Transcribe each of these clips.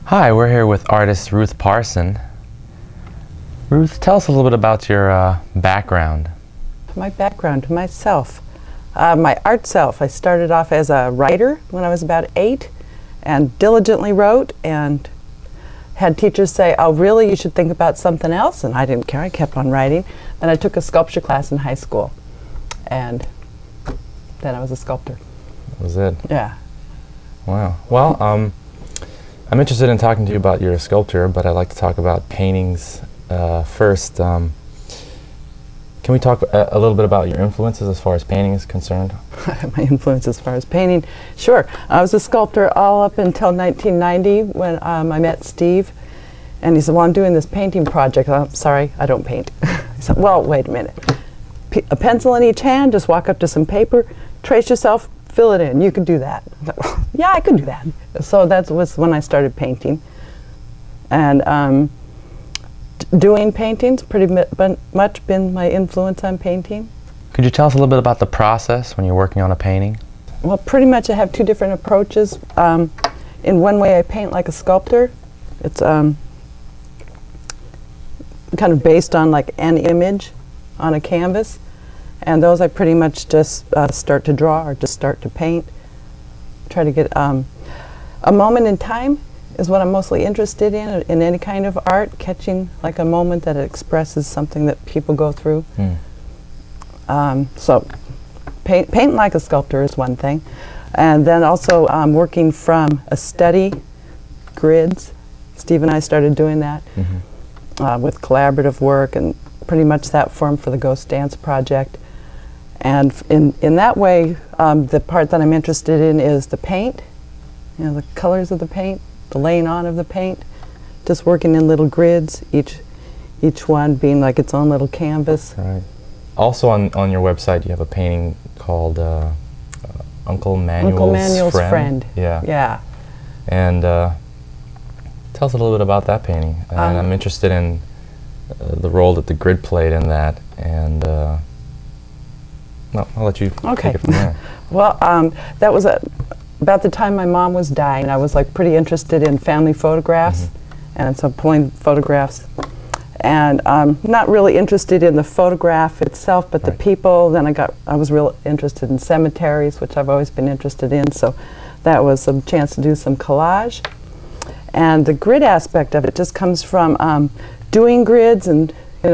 Hi, we're here with artist Ruth Parson. Ruth, tell us a little bit about your background. My background, myself. My art self. I started off as a writer when I was about 8 and diligently wrote and had teachers say, oh really, you should think about something else, and I didn't care, I kept on writing. Then I took a sculpture class in high school and then I was a sculptor. That was it? Yeah. Wow. Well, I'm interested in talking to you about your sculpture, but I'd like to talk about paintings first. Can we talk a little bit about your influences as far as painting is concerned? My influence as far as painting? Sure. I was a sculptor all up until 1990 when I met Steve, and he said, well, I'm doing this painting project. I'm sorry, I don't paint. He said, well, wait a minute. A pencil in each hand, just walk up to some paper, trace yourself, fill it in. You could do that. Yeah, I could do that. So that was when I started painting. And doing paintings pretty much been my influence on painting. Could you tell us a little bit about the process when you're working on a painting? Well, pretty much I have two different approaches. In one way I paint like a sculptor. It's kind of based on like an image on a canvas. And those I pretty much just start to draw or just start to paint. Try to get a moment in time is what I'm mostly interested in any kind of art, catching like a moment that expresses something that people go through. So painting like a sculptor is one thing. And then also working from a study, grids. Steve and I started doing that with collaborative work, and pretty much that form for the Ghost Dance project. And in that way, the part that I'm interested in is the paint, you know, the colors of the paint, the laying on of the paint, just working in little grids, each one being like its own little canvas. Right. Also on your website you have a painting called Uncle Manuel's Friend. Yeah. Yeah. And tell us a little bit about that painting. And I'm interested in the role that the grid played in that, and well, I'll let you take it from there. Well, that was about the time my mom was dying. I was like pretty interested in family photographs, and so pulling photographs, and not really interested in the photograph itself, but the people. Then I was real interested in cemeteries, which I've always been interested in. So that was a chance to do some collage, and the grid aspect of it just comes from doing grids and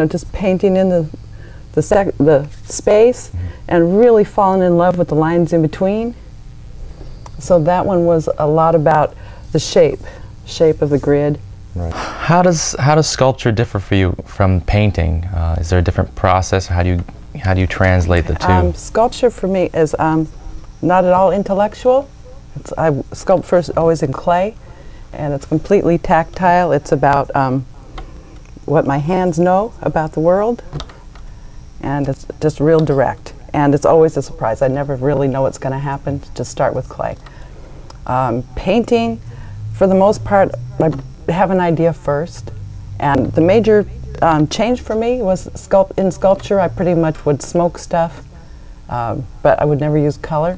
just painting in the space and really falling in love with the lines in between. So that one was a lot about the shape of the grid. Right. How does sculpture differ for you from painting? Is there a different process? How do you translate the two? Sculpture for me is not at all intellectual. I sculpt first always in clay, and it's completely tactile. It's about what my hands know about the world, and it's just real direct. And it's always a surprise. I never really know what's going to happen. Just start with clay. Painting, for the most part, I have an idea first. And the major change for me was in sculpture, I pretty much would smoke stuff, but I would never use color.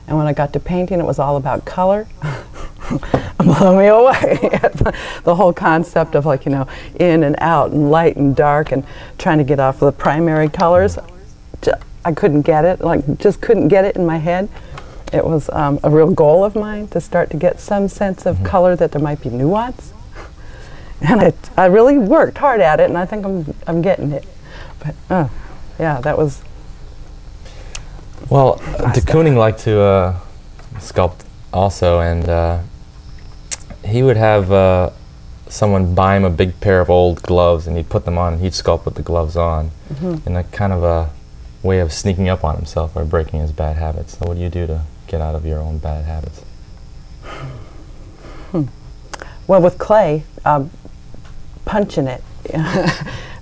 And when I got to painting, it was all about color. Blow me away. The whole concept of like, in and out and light and dark and trying to get off the primary colors. I couldn't get it, just couldn't get it in my head. It was a real goal of mine to start to get some sense of color, that there might be nuance. And I really worked hard at it, and I think I'm getting it. But yeah, that was. Well, de Kooning liked to sculpt also, and he would have someone buy him a big pair of old gloves, and he'd put them on, and he'd sculpt with the gloves on, in a kind of a way of sneaking up on himself or breaking his bad habits. So what do you do to get out of your own bad habits? Well, with clay, punching it.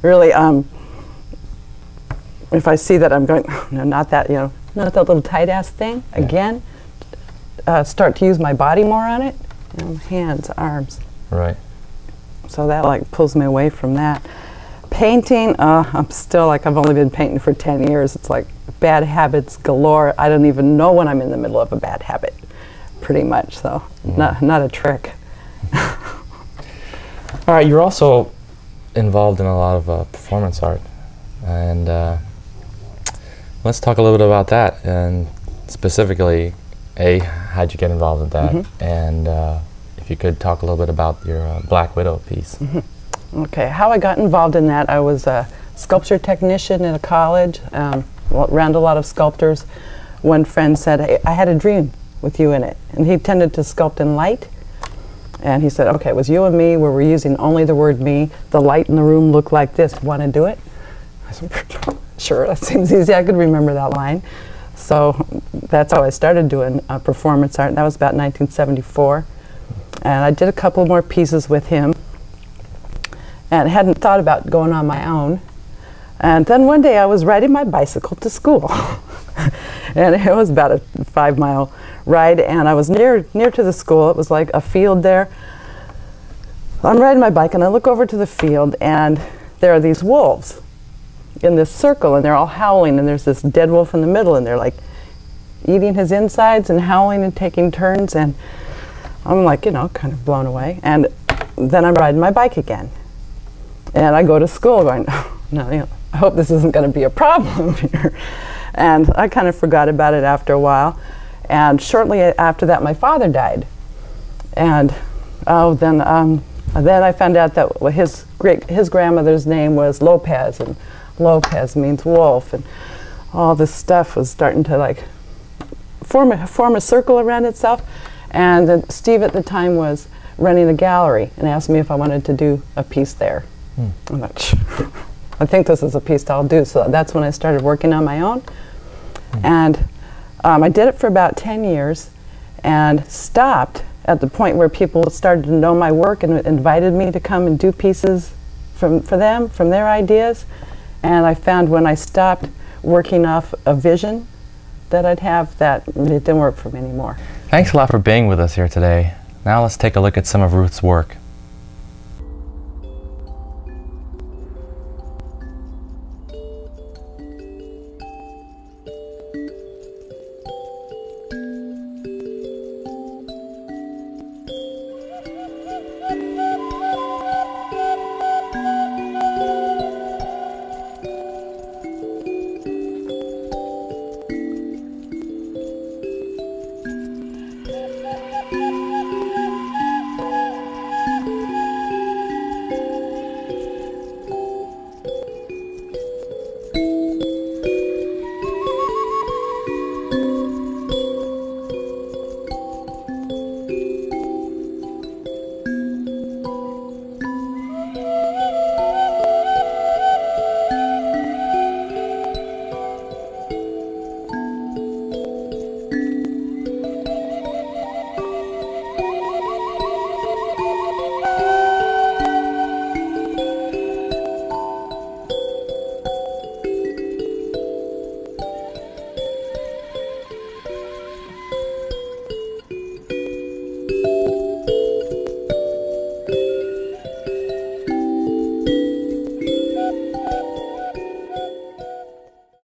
Really, if I see that I'm going, no, not that, not that little tight-ass thing, again, start to use my body more on it, hands, arms. Right. So that like pulls me away from that. Painting, I'm still like, I've only been painting for 10 years. It's like bad habits galore. I don't even know when I'm in the middle of a bad habit, pretty much, so not a trick. All right, you're also involved in a lot of performance art, and let's talk a little bit about that, and specifically, how'd you get involved in that, and if you could talk a little bit about your Black Widow piece. Okay, how I got involved in that, I was a sculpture technician at a college, around a lot of sculptors. One friend said, hey, I had a dream with you in it, and he tended to sculpt in light. And he said, okay, it was you and me where we're using only the word me. The light in the room looked like this. Want to do it? I said, sure, that seems easy. I could remember that line. So that's how I started doing performance art. And that was about 1974. And I did a couple more pieces with him. And hadn't thought about going on my own. And then one day I was riding my bicycle to school. And it was about a 5-mile ride, and I was near to the school. It was like a field there. I'm riding my bike, and I look over to the field, and there are these wolves in this circle, and they're all howling, and there's this dead wolf in the middle, and they're like eating his insides and howling and taking turns, and I'm like, you know, kind of blown away. And then I'm riding my bike again, and I go to school going, oh, no, you know, I hope this isn't going to be a problem here. And I kind of forgot about it after a while. And shortly after that, my father died. And then I found out that his grandmother's name was Lopez, and Lopez means wolf. And all this stuff was starting to like form a circle around itself. And then Steve at the time was running a gallery and asked me if I wanted to do a piece there. I'm like, I think this is a piece I'll do. So that's when I started working on my own. And I did it for about 10 years and stopped at the point where people started to know my work and invited me to come and do pieces for them, from their ideas. And I found when I stopped working off a vision that I'd have, that it didn't work for me anymore. Thanks a lot for being with us here today. Now let's take a look at some of Ruth's work.